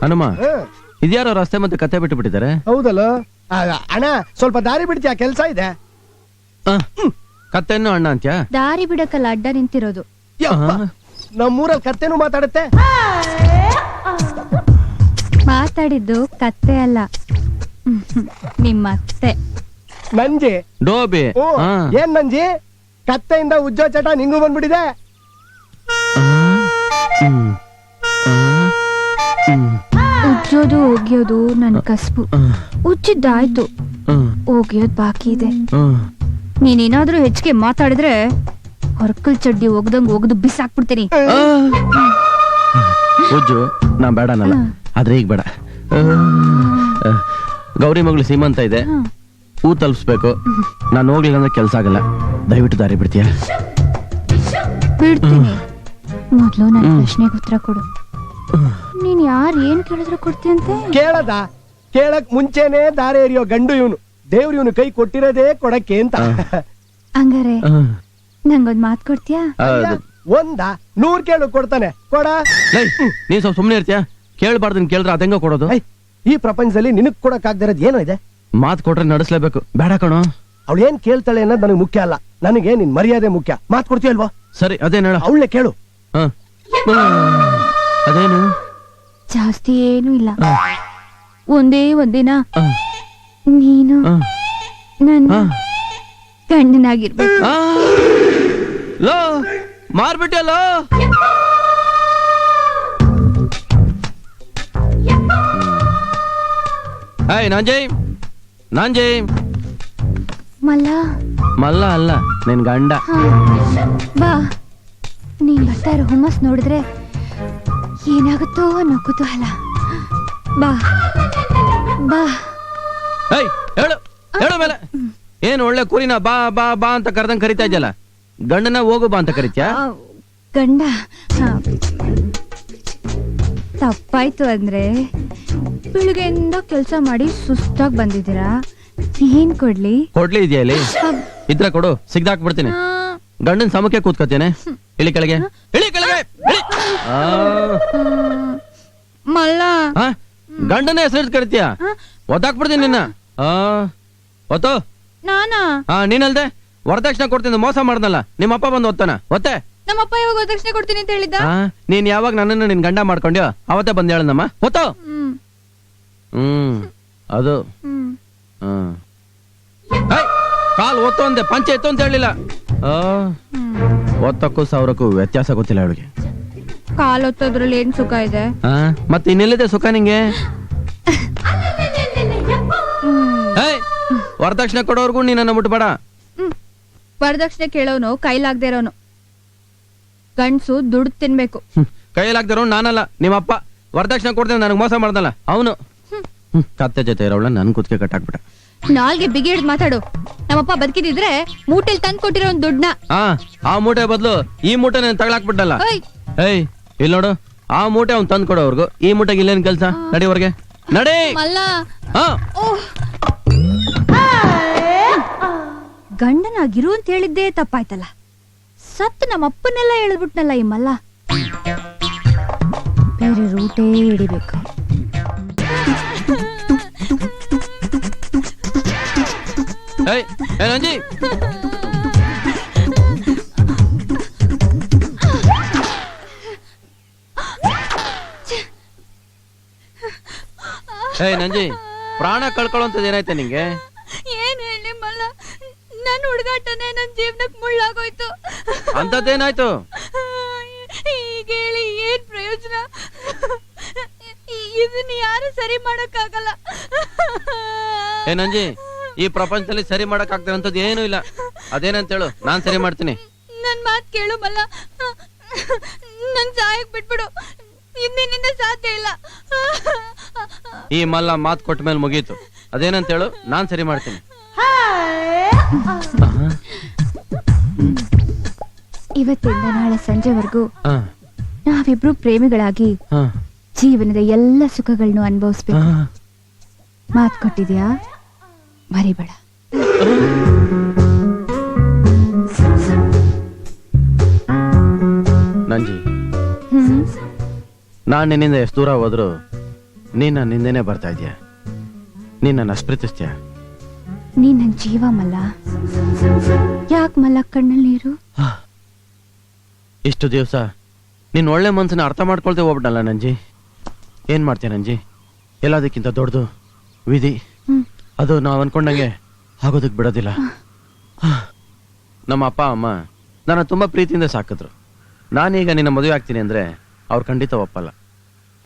ಹನುಮ, ಇದ್ಯಾರೋ ರಸ್ತೆ ಮತ್ತೆ ಕತ್ತೆ ಬಿಟ್ಟು ಬಿಟ್ಟಿದ್ದಾರೆ. ಹೌದಲ್ಲ ಅಣ್ಣ, ಸ್ವಲ್ಪ ದಾರಿ ಬಿಡ್ತೀಯ, ಕೆಲ್ಸ ಇದೆ. ಕತ್ತೆನ್ನು ಅಣ್ಣ ಅಂತ್ಯಾ? ದಾರಿ ಬಿಡಕ್ಕಲ್ಲ ಅಡ್ಡ ನಿಂತಿರೋದು. ನಮ್ಮೂರಲ್ಲಿ ಕತ್ತೆನೂ ಮಾತಾಡುತ್ತೆ. ಮಾತಾಡಿದ್ದು ಕತ್ತೆ ಅಲ್ಲ, ನಿಮ್ಮ ಅತ್ತೆ. ನಂಜಿ ಡೋಬಿ. ಏನ್ ನಂಜಿ, ಕತ್ತೆಯಿಂದ ಉಜ್ಜೋ ಚಟ ನಿಂಗೂ ಬಂದ್ಬಿಟ್ಟಿದೆ. ಉಜ್ಜೋದು ಒಗ್ಯೋದು ನನ್ ಕಸ್ಬು. ಉಜ್ಜಿದ್ದಾಯ್ತು, ಒಗ್ಯೋದ್ ಬಾಕಿ ಇದೆ. ನೀನೇನಾದ್ರೂ ಹೆಚ್ಚಿಗೆ ಮಾತಾಡಿದ್ರೆ ಹೊರ್ಕಲ್ ಚಡ್ಡಿ ಒಗ್ದಂಗ್ ಒಗ್ದು ಬಿಸಾಕ್ಬಿಡ್ತೀನಿ. ಉಜ್ಜು ನಾ ಬೇಡ ಅನ್ನಲ್ಲ, ಆದ್ರೆ ಈಗ ಬೇಡ. ಗೌರಿ ಮಗಳು ಸೀಮಂತ ಇದೆ, ಹೂ ತಲುಪಿಸ್ಬೇಕು. ನಾನು ಹೋಗ್ಲಿಲ್ಲ ಅಂದ್ರೆ ಕೆಲ್ಸ ಆಗಲ್ಲ. ದಯವಿಟ್ಟು ದಾರಿ ಬಿಡ್ತೀಯ? ಬಿಡ್ತೀನಿ. ಮೊದ್ಲು ನನ್ನ ಪ್ರಶ್ನೆಗೆ ಉತ್ತರ ಕೊಡು. ನೀನ್ ಯಾರು ಏನ್ ಕೇಳಿದ್ರು ಕೊಡ್ತೀಯಂತೆ? ಕೇಳಕ್ ಮುಂಚೆನೆ ದಾರಿ ಎರಿಯೋ ಗಂಡು ಇವನು. ದೇವ್ರು ಇವನು ಕೈ ಕೊಟ್ಟಿರೋದೇ ಕೊಡಕ್ಕೆ ಅಂತ. ಹಂಗಾರೆ ನಂಗೊಂದ್ ಮಾತ್ ಕೊಡ್ತೀಯಾ? 100 ಕೇಳು ಕೊಡ್ತಾನೆ. ಕೊಡ. ನೀನ್ ಸ್ವಲ್ಪ ಸುಮ್ನೆ ಇರ್ತೀಯ? ಕೇಳ್ಬಾರ್ದನ್ ಕೇಳಿದ್ರೆ ಅದೆಂಗ ಕೊಡೋದು? ಈ ಪ್ರಪಂಚದಲ್ಲಿ ನಿನಗ್ ಕೊಡಕ್ ಆಗದಿರೋದು ಏನೋ ಇದೆ. ಮಾತ್ ಕೊಟ್ರೆ ನಡೆಸ್ಲೇಬೇಕು. ಬೇಡ ಕಣೋ, ಅವಳು ಏನ್ ಕೇಳ್ತಾಳೆ ಅನ್ನೋದು ನನಗೆ ಮುಖ್ಯ ಅಲ್ಲ. ನನಗೆ ನಿನ್ ಮರ್ಯಾದೆ ಮುಖ್ಯ. ಮಾತ್ ಕೊಡ್ತೀಯಲ್ವಾ? ಸರಿ, ಅದೇನ್ ಹೇಳ. ಅವಳನ್ನೇ ಕೇಳು. ಅದೇನು? ಜಾಸ್ತಿ ಏನು ಇಲ್ಲ. ಒಂದೇ ಒಂದಿನ ನೀನು ನನ್ನ ಗಂಡನಾಗಿರ್ಬೇಕು. ಲೋ ಮಾರ್ಬಿಟ್ಟಲ್ಲ. ಹಾಯ್ ನಾಂಜಯ್. ಮಲ್ಲ ಮಲ್ಲ ಅಲ್ಲ, ನಿನ್ ಗಂಡ. ಬಾ. ನೀನ್ ಬರ್ತಾ ಇರೋ ಹುಮ್ಮಸ್ ನೋಡಿದ್ರೆ ಏನಾಗುತ್ತೋ ಅನ್ನೋ ಕುತೂಹಲ. ಬಾ ಬಾ. ಹೇಳು ಹೇಳು ಮೇಲೆ. ಏನ್ ಒಳ್ಳೆ ಕುರಿನ ಬಾ ಬಾ ಬಾ ಅಂತ ಕರೆದಂಗ್ ಕರಿತಾ ಇದ್ಯಲ್ಲ, ಗಂಡನ ಹೋಗು ಬಾ ಅಂತ ಕರಿತ್ಯಾ? ಗಂಡ ತಪ್ಪಾಯ್ತು ಅಂದ್ರೆ, ಬೆಳಿಗ್ಗೆಯಿಂದ ಕೆಲ್ಸ ಮಾಡಿ ಸುಸ್ತಾಗಿ ಬಂದಿದ್ದೀರಾ. ಏನ್ ಕೊಡ್ಲಿ ಇದೆಯಾ ಇಲ್ಲಿ? ಇದ್ರ ಕೊಡು, ಸಿಗ್ದಾಕ್ಬಿಡ್ತೀನಿ. ಗಂಡನ್ ಸಮಕ್ಕೆ ಕೂತ್ಕೋತೇನೆ. ಇಳಿ ಕೆಳಗೆ, ಇಳಿ ಕೆಳಗೆ. ಮಲ್ಲ, ಗಂಡನೇ ಹೆಸರು ಕರಿತೀಯ? ಒದ್ದಾಕ್ಬಿಡ್ತೀನಿ ನಿನ್ನ. ಒತ್ತು. ನಾನಾ? ನೀನಲ್ದೆ ವರದಕ್ಷಿಣೆ ಕೊಡ್ತೀನಿ ಮೋಸ ಮಾಡ್ದಲ್ಲ. ನಿಮ್ಮಪ್ಪ ಬಂದು ಒತ್ತಾನ? ಒತ್ತೆ. ನಮ್ಮಪ್ಪ ಯಾವಾಗ ವರದಕ್ಷಿಣೆ ಕೊಡ್ತೀನಿ ಅಂತ ಹೇಳಿದ್ದ? ನೀನ್ ಯಾವಾಗ ನನ್ನನ್ನು ನಿನ್ ಗಂಡ ಮಾಡ್ಕೊಂಡ್ಯೋ ಅವತ್ತೇ ಬಂದ್ ಹೇಳನಮ್ಮ. ಒತ್ತು. ಅದು ಕಾಲ್ ಒತ್ತು ಅಂದೆ, ಪಂಚೆ ಎತ್ತು ಅಂತ ಹೇಳಿಲ್ಲ. ಒತ್ತಕ್ಕೂ 1000ಕ್ಕೂ ವ್ಯತ್ಯಾಸ ಗೊತ್ತಿಲ್ಲ ಅವಳಿಗೆ. ಕಾಲ್ ಒತ್ತೋದ್ರಲ್ಲಿ ಏನ್ ಸುಖ ಇದೆ? ಮತ್ತೆ ಇನ್ನೆಲ್ಲಿದೆ ಸುಖ ನಿಂಗೆ? ವರದಕ್ಷಿಣೆ ಕೊಡೋರ್ಗು ನೀನನ್ನ ಮುಟ್ಬೇಡ. ವರದಕ್ಷಿಣೆ ಕೇಳೋನು ಕೈಲಾಗ್ದೇ ಇರೋನು. ಗಂಡ್ಸು ದುಡ್ಡು ತಿನ್ಬೇಕು. ಕೈಲಾಗ್ದೇ ಇರೋನು ನಾನಲ್ಲ, ನಿಮ್ಮಪ್ಪ. ವರದಕ್ಷಿಣೆ ಕೊಡ್ತೇನೆ ನನಗೆ ಮೋಸ ಮಾಡ್ದಲ್ಲ ಅವನು. ಕತ್ತೆ ಜೊತೆ ಇರೋಳ ನನ್ ಕುತ್ತಿಗೆ ಕಟ್ಟಾಕ್ಬಿಟ್ಟ. ನಾಲ್ಗೆ ಬಿಗಿ ಹಿಡ್ದು ಮಾತಾಡು. ನಮ್ಮಪ್ಪ ಬದುಕಿದಿದ್ರೆ ಮೂಟೆಲ್ ತಂದು ಕೊಟ್ಟಿರೋ ದುಡ್ಡನ್ನ ಆ ಮೂಟೆ ಬದಲು ಈ ಮೂಟೆ ತಗೊಳಾಕ್ಬಿಟ್ಟಲ್ಲ. ಇಲ್ಲಿ ನೋಡು, ಆ ಮೂಟೆ ಅವ್ನು ತಂದು ಕೊಡೋವರ್ಗು ಈ ಮೂಟೆಗೆ ಇಲ್ಲೇನ್ ಕೆಲ್ಸ? ನಡಿವರ್ಗೆ ನಡಿ. ಗಂಡನಾಗಿರು ಅಂತ ಹೇಳಿದ್ದೇ ತಪ್ಪಾಯ್ತಲ್ಲ. ಸತ್ತು ನಮ್ಮಪ್ಪನ್ನೆಲ್ಲ ಹೇಳಿದ್ಬಿಟ್ನಲ್ಲ ಈ ಮಲ್ಲ. ಬೇರೆ ರೂಟೇ ಹಿಡಿಬೇಕು. ನಂಜಿ, ನಂಜಿ, ಪ್ರಾಣ ಕಳ್ಕೊಳ್ಳೋಂಥದ್ದು ಏನಾಯ್ತ ನಿಂಗೆ? ಏನ್ ಹೇಳಿ ಮಲ್ಲ, ನನ್ ಹುಡುಗಾಟನೇ ನನ್ ಜೀವನಕ್ಕೆ ಮುಳ್ಳಾಗೋಯ್ತು. ಅಂತದ್ದೇನಾಯ್ತು? ಈಗ ಹೇಳಿ ಏನ್ ಪ್ರಯೋಜನ? ಇದನ್ನ ಯಾರು ಸರಿ ಮಾಡಕ್ಕಾಗಲ್ಲ. ನಂಜಿ, ಈ ಪ್ರಪಂಚದಲ್ಲಿ ಸರಿ ಮಾಡಕ್ ಆಗ್ತಿರೋಂಥದ್ದು ಏನೂ ಇಲ್ಲ. ಅದೇನಂತ ಹೇಳು, ನಾನ್ ಸರಿ ಮಾಡ್ತೀನಿ. ನನ್ ಮಾತ್ ಕೇಳು ಮಲ್ಲ, ನನ್ ಸಾಯಕ್ ಬಿಟ್ಬಿಡು. ಇನ್ನಿಂದ ಸಾಧ್ಯ ಇಲ್ಲ. ಈ ಮಲ್ಲ ಮಾತ್ ಕೊಟ್ಟ ಮೇಲೆ ಮುಗೀತು. ಅದೇನಂತ ಹೇಳು, ನಾನ್ ಸರಿ ಮಾಡ್ತೀನಿ. ಇವತ್ತಿಂದ ನಾಳೆ ಸಂಜೆವರೆಗೂ ನಾವಿಬ್ರು ಪ್ರೇಮಿಗಳಾಗಿ ಜೀವನದ ಎಲ್ಲ ಸುಖಗಳನ್ನು ಅನುಭವಿಸ್ಬೇಕು. ಮಾತ್ ಕೊಟ್ಟಿದ್ಯಾ? ಮರಿಬೇಡ. ನಂಜಿ, ನಾನ್ ನಿನ್ನಿಂದ ಎಷ್ಟು ದೂರ ಹೋದ್ರು ನೀನ್ ನನ್ನ ಹಿಂದೆನೆ ಬರ್ತಾ ಇದೀಯ. ನೀನ್ ನನ್ನ ಅಷ್ಟ್ ಪ್ರೀತಿಸ್ತೀಯ. ನೀ ನನ್ ಜೀವ ಮಲ್ಲ. ಯಾಕ್ ಮಲ್ಲ ಕಣ್ಣಲ್ಲಿ ನೀರು? ಇಷ್ಟು ದಿವಸ ನಿನ್ ಒಳ್ಳೆ ಮನ್ಸನ್ನ ಅರ್ಥ ಮಾಡ್ಕೊಳ್ತೇ ಹೋಗ್ಬಿಟ್ಟಲ್ಲ ನಂಜಿ. ಏನ್ ಮಾಡ್ತೀಯ ನಂಜಿ? ಎಲ್ಲದಕ್ಕಿಂತ ದೊಡ್ಡದು ವಿಧಿ. ಅದು ನಾವ್ ಅನ್ಕೊಂಡಂಗೆ ಆಗೋದಕ್ ಬಿಡೋದಿಲ್ಲ. ನಮ್ಮ ಅಪ್ಪ ಅಮ್ಮ ನನ್ನ ತುಂಬಾ ಪ್ರೀತಿಯಿಂದ ಸಾಕಿದ್ರು. ನಾನೀಗ ನಿನ್ನ ಮದುವೆ ಆಗ್ತೀನಿ ಅಂದ್ರೆ ಅವ್ರು ಖಂಡಿತ ಒಪ್ಪಲ್ಲ.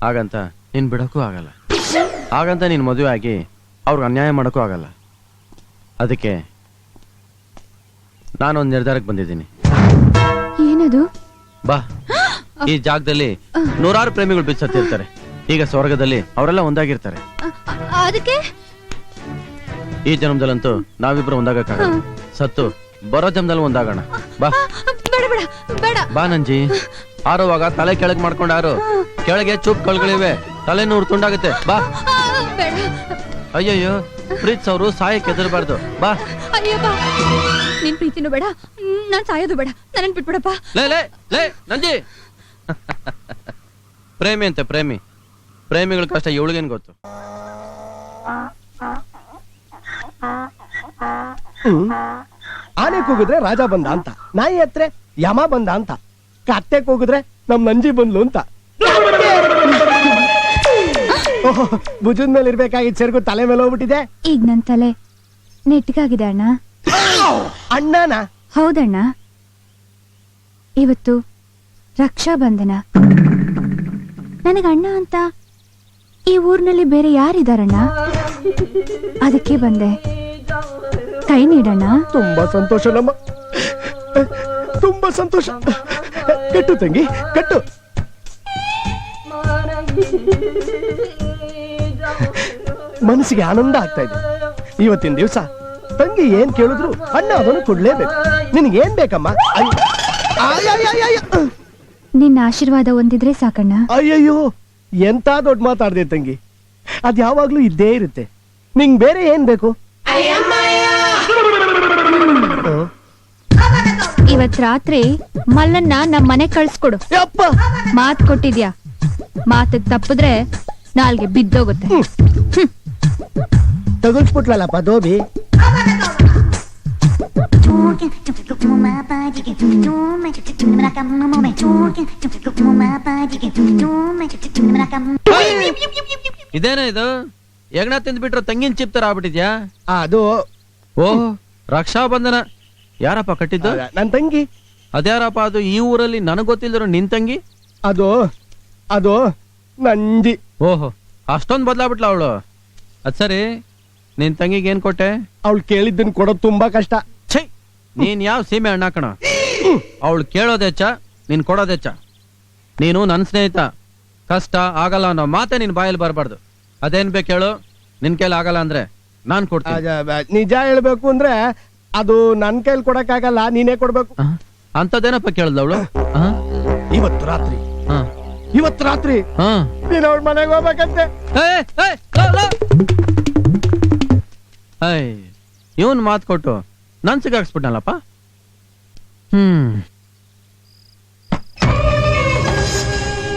ಹಾಗಂತ ನೀನ್ ಬಿಡೋಕ್ಕೂ ಆಗಲ್ಲ. ಹಾಗಂತ ನೀನ್ ಮದುವೆ ಆಗಿ ಅವ್ರಿಗೆ ಅನ್ಯಾಯ ಮಾಡೋಕ್ಕೂ ಆಗಲ್ಲ. ಅದಕ್ಕೆ ನಾನೊಂದು ನಿರ್ಧಾರಕ್ಕೆ ಬಂದಿದ್ದೀನಿ. ಏನದು? ಬಾ, ಈ ಜಾಗದಲ್ಲಿ ನೂರಾರು ಪ್ರೇಮಿಗಳು ಬಿಚ್ಚತ್ತಿರ್ತಾರೆ. ಈಗ ಸ್ವರ್ಗದಲ್ಲಿ ಅವರೆಲ್ಲ ಒಂದಾಗಿರ್ತಾರೆ. ಅದಕ್ಕೆ ಈ ಜನ್ಮದಲ್ಲಂತೂ ನಾವಿಬ್ರು ಒಂದಾಗಕ್ಕಾಗಲ್ಲ. ಸತ್ತು ಬರೋ ಜನ್ಮದಲ್ಲಿ ಒಂದಾಗೋಣ. ಬಾ ಬೇಡ ಬೇಡ ಬೇಡ. ಬಾ ನಂಜಿ. ಆರುವಾಗ ತಲೆ ಕೆಳಗ್ ಮಾಡ್ಕೊಂಡು ಆರು. ಕೆಳಗೆ ಚೂಪ್ ಕಳ್ಗಳಿವೆ, ತಲೆ ನೂರು ತುಂಡಾಗುತ್ತೆ. ಬಾ. ಬೇಡ. ಅಯ್ಯಯ್ಯೋ, ಪ್ರೀತ್ಸವ್ರು ಸಾಯಕ್ಕೆ ಹೆದರ್ಬಾರ್ದು. ಬಾ. ಅಯ್ಯೋ ಬಾ. ನಿನ್ ಪ್ರೀತಿನೂ ಬೇಡ, ನಾನ್ ಸಾಯೋದು ಬೇಡ. ನನ್ನ ಬಿಟ್ಬಿಡಪ್ಪ. ಲೇ ಲೇ ಲೇ ನಂಜಿ. ಪ್ರೇಮಿ ಅಂತೆ ಪ್ರೇಮಿ. ಪ್ರೇಮಿಗಳ ಕಷ್ಟ ಇವಳಿಗೇನ್ ಗೊತ್ತು? ಆನೆ ಕೂಗಿದ್ರೆ ರಾಜ ಬಂದ ಅಂತ, ನಾಯಿ ಹತ್ರ ಯಮ ಬಂದ ಅಂತ, ಕತ್ತೆ ಕೂಗಿದ್ರೆ ನಮ್ ನಂಜಿ ಬಂದ್ಲು ಅಂತ. ಓಹೋ, ಭುಜದ ಮೇಲೆ ಇರ್ಬೇಕಾಗಿದ್ ಸೆರಗು ತಲೆ ಮೇಲೆ ಹೋಗ್ಬಿಟ್ಟಿದೆ. ಈಗ ನನ್ ತಲೆ ನೆಟ್ಗಾಗಿದೆ ಅಣ್ಣ. ಅಣ್ಣನ? ಹೌದಣ್ಣ. ಇವತ್ತು ರಕ್ಷಾ ಬಂಧನ. ನನಗ ಅಣ್ಣ ಅಂತ ಈ ಊರ್ನಲ್ಲಿ ಬೇರೆ ಯಾರಿದಾರಣ್ಣ? ಅದಕ್ಕೆ ಬಂದೆ. ಕೈ ನೀಡಣ್ಣ. ತುಂಬಾ ಸಂತೋಷ ನಮ್ಮ, ತುಂಬಾ ಸಂತೋಷ. ಕಟ್ಟು ತಂಗಿ, ಕಟ್ಟು. ಮನಸ್ಸಿಗೆ ಆನಂದ ಆಗ್ತಾ ಇದೆ. ಇವತ್ತಿನ ದಿವಸ ತಂಗಿ ಏನ್ ಕೇಳಿದ್ರು ಅಣ್ಣ ಅದನ್ನು ಕೊಡ್ಲೇಬೇಕು. ನಿನಗೇನ್ ಬೇಕಮ್ಮ? ನಿನ್ನ ಆಶೀರ್ವಾದ ಒಂದಿದ್ರೆ ಸಾಕಣ್ಣ. ಅಯ್ಯಯ್ಯೋ, ಎಂತ ದೊಡ್ಡ ಮಾತಾಡ್ದೆ ತಂಗಿ. ಅದ್ ಯಾವಾಗ್ಲೂ ಇದ್ದೇ ಇರುತ್ತೆ. ನಿಂಗ್ ಬೇರೆ ಏನ್ ಬೇಕು? ಇವತ್ ರಾತ್ರಿ ಮಲ್ಲನ್ನ ನಮ್ ಮನೆ ಕಳ್ಸ್ಕೊಡು. ಯಪ್ಪ, ಮಾತ್ ಕೊಟ್ಟಿದ್ಯಾ. ಮಾತಕ್ ತಪ್ಪಿದ್ರೆ ನಾಲ್ಗೆ ಬಿದ್ದೋಗುತ್ತೆ. ತಗಲ್ಸ್ಬಿಟ್ಲಲ್ಲಪ್ಪ ದೋಬಿ. ಇದೇನ ಇದು? ಹೆಗ್ಣ ತಿಂದ್ಬಿಟ್ರು ತಂಗಿನ ಚಿಪ್ತರ ಆಗ್ಬಿಟ್ಟಿದ್ಯಾ? ಅದು ಓಹ್, ರಕ್ಷಾ ಬಂಧನ. ಯಾರಪ್ಪ ಕಟ್ಟಿದ್ದು? ನನ್ ತಂಗಿ. ಅದ್ಯಾರಪ್ಪ ಅದು? ಈ ಊರಲ್ಲಿ ನನಗ್ ಗೊತ್ತಿಲ್ದಿರೋ ನಿನ್ ತಂಗಿ? ಅದು ಅದು ನಂಜಿ. ಓಹೋ, ಅಷ್ಟೊಂದ್ ಬದ್ಲಾಗ್ಬಿಟ್ಲ ಅವಳು. ಅದ್ ಸರಿ, ನಿನ್ ತಂಗಿಗೆ ಏನ್ ಕೊಟ್ಟೆ? ಅವಳು ಕೇಳಿದ್ದನ್ ಕೊಡೋದು ತುಂಬಾ ಕಷ್ಟ. ಛೈ, ನೀನ್ ಯಾವ ಸೀಮೆ ಅಣ್ಣ ಕಣ. ಅವಳು ಕೇಳೋದೆಚ್ಚ, ನೀನ್ ಕೊಡೋದೆಚ್ಚ. ನೀನು ನನ್ ಸ್ನೇಹಿತ. ಕಷ್ಟ ಆಗಲ್ಲ ಅನ್ನೋ ಮಾತೆ ನಿನ್ ಬಾಯಲ್ಲಿ ಬರಬಾರ್ದು. ಅದೇನ್ ಬೇಕು ಹೇಳು? ನಿನ್ ಕೈಲಿ ಆಗಲ್ಲ ಅಂದ್ರೆ ನಾನ್ ಕೊಡ್ತೀನಿ. ನಿಜ ಹೇಳ್ಬೇಕು ಅಂದ್ರೆ ಅದು ನನ್ ಕೈಲಿ ಕೊಡಕ್ಕಾಗಲ್ಲ, ನೀನೇ ಕೊಡ್ಬೇಕು. ಅಂತದೇನಪ್ಪ ಕೇಳ್ದ ಅವಳು? ಇವತ್ತು ರಾತ್ರಿ, ಇವತ್ತು ರಾತ್ರಿ ನೀನ್ ಅವಳ ಮನೆಗೆ ಹೋಗ್ಬೇಕಂತೆ. ಇವನ್ ಮಾತ್ ಕೊಟ್ಟು ನನ್ ಸಿಗಾಕ್ಸ್ಬಿಟ್ನಲ್ಲಪ್ಪ.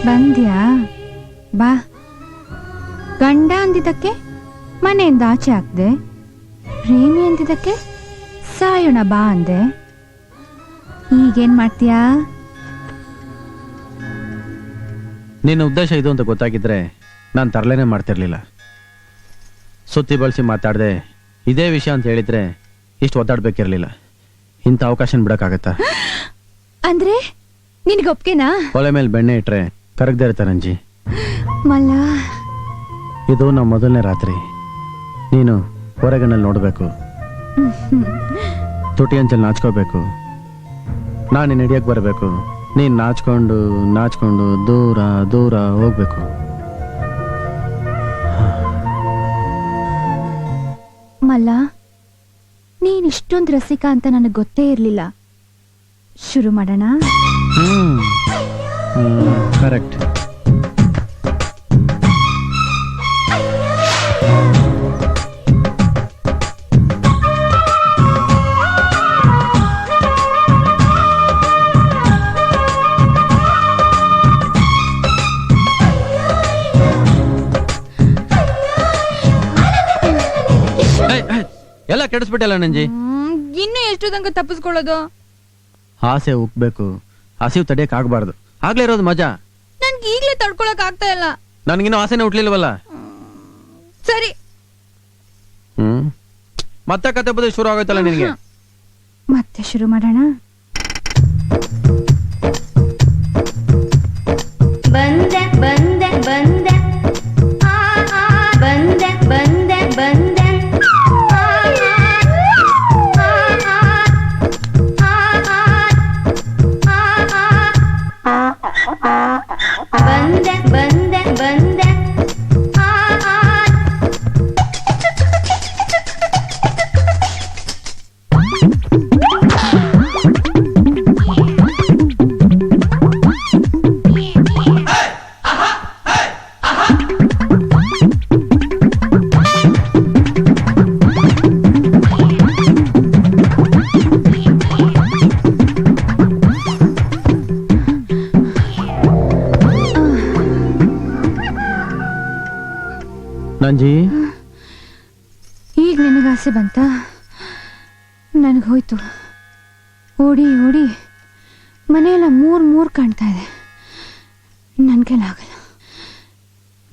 ಬಂದ್ಯಾ? ಬಾ. ಗಂಡ ಅಂದಿದ್ದಕ್ಕೆ ಮನೆಯಿಂದ ಆಚೆ ಹಾಕ್ದೆ. ಪ್ರೇಮಿ ಅಂದಿದ್ದಕ್ಕೆ ಸಾಯೋಣ ಬಾ ಅಂದೆ. ಈಗೇನ್ ಮಾಡ್ತೀಯಾ? ನಿನ್ನ ಉದ್ದೇಶ ಇದು ಅಂತ ಗೊತ್ತಾಗಿದ್ರೆ ನಾನು ತರಲೇನೆ ಮಾಡ್ತಿರ್ಲಿಲ್ಲ. ಸುತ್ತಿ ಬಳಸಿ ಮಾತಾಡ್ದೆ ಇದೇ ವಿಷಯ ಅಂತ ಹೇಳಿದ್ರೆ ಇಷ್ಟು ಒದ್ದಾಡ್ಬೇಕಿರ್ಲಿಲ್ಲ. ಇಂಥ ಅವಕಾಶ ಬಿಡಕ್ಕಾಗತ್ತಾ? ಅಂದ್ರೆ ನಿನ್ಗೊಪ್ಗೆನಾ? ಒಲೆ ಮೇಲೆ ಬೆಣ್ಣೆ ಇಟ್ರೆ ಕರಗದೆ ಇರ್ತಾರೆ ಅಂಜಿ. ಮಲ್ಲ, ಇದು ನಮ್ಮ ಮೊದಲನೇ ರಾತ್ರಿ. ನೀನು ಹೊರಗಣ್ಣಲ್ಲಿ ನೋಡ್ಬೇಕು, ತುಟಿ ಅಂಚಲ್ಲಿ ನಾಚ್ಕೋಬೇಕು. ನಾನು ನಿನ್ನ ಹಿಡಿಯಕ್ ಬರಬೇಕು. ನೀನ್ ನಾಚ್ಕೊಂಡು ನಾಚ್ಕೊಂಡು ದೂರ ದೂರ ಹೋಗ್ಬೇಕು. ಮಲ್ಲ, ನೀನ್ ಇಷ್ಟೊಂದು ರಸಿಕ ಅಂತ ನನಗೆ ಗೊತ್ತೇ ಇರ್ಲಿಲ್ಲ. ಶುರು ಮಾಡೋಣ? ಕರೆಕ್ಟ್. ಕೆಡಿಸ್ಬಿಟ್ಟಲ್ಲ ನಂಜಿ. ಇನ್ನು ಎಷ್ಟು ತನಕ ತಪ್ಪಿಸ್ಕೊಳ್ಳೋದು? ಆಸೆ ಉಕ್ಬೇಕು, ಹಸಿವು ತಡಿಯಕ್ ಆಗ್ಬಾರ್ದು. ಆಗ್ಲೇ ಇರೋದು ಮಜಾ. ನನ್ಗೆ ಈಗ್ಲೇ ತಡ್ಕೊಳಕ್ ಆಗ್ತಾ ಇಲ್ಲ. ನನ್ಗಿನ್ನೂ ಆಸೆನೇ ಹುಟ್ಲಿಲ್ವಲ್ಲ. ಸರಿ, ಮತ್ತೆ ಕತೆ ಬುದ್ಧಿ ಶುರು ಆಗೋಯ್ತಲ್ಲ ನಿನಗೆ. ಮತ್ತೆ ಶುರು ಮಾಡೋಣ. ಬಂದೆ ಬಂದೆ ಬಂದೆ ಬಂದೆ ಬಂದೆ ಬಂದೆ ಬಂದೆ ಬಂದೆ ಬಂದೆ ನಂಜಿ, ಈಗ ನಿನಗೆ ಆಸೆ ಬಂತ? ನನಗೆ ಹೋಯ್ತು. ಓಡಿ ಓಡಿ ಮನೆಯೆಲ್ಲ ಮೂರ್ ಕಾಣ್ತಾ ಇದೆ. ನನ್ನ ಕೈಲಾಗಲ್ಲ.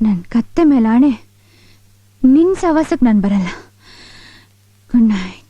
ನನ್ನ ಕತ್ತೆ ಮೇಲೆ ಆಣೆ, ನಿನ್ನ ಸವಾಸಕ್ಕೆ ನಾನು ಬರಲ್ಲ. Good night.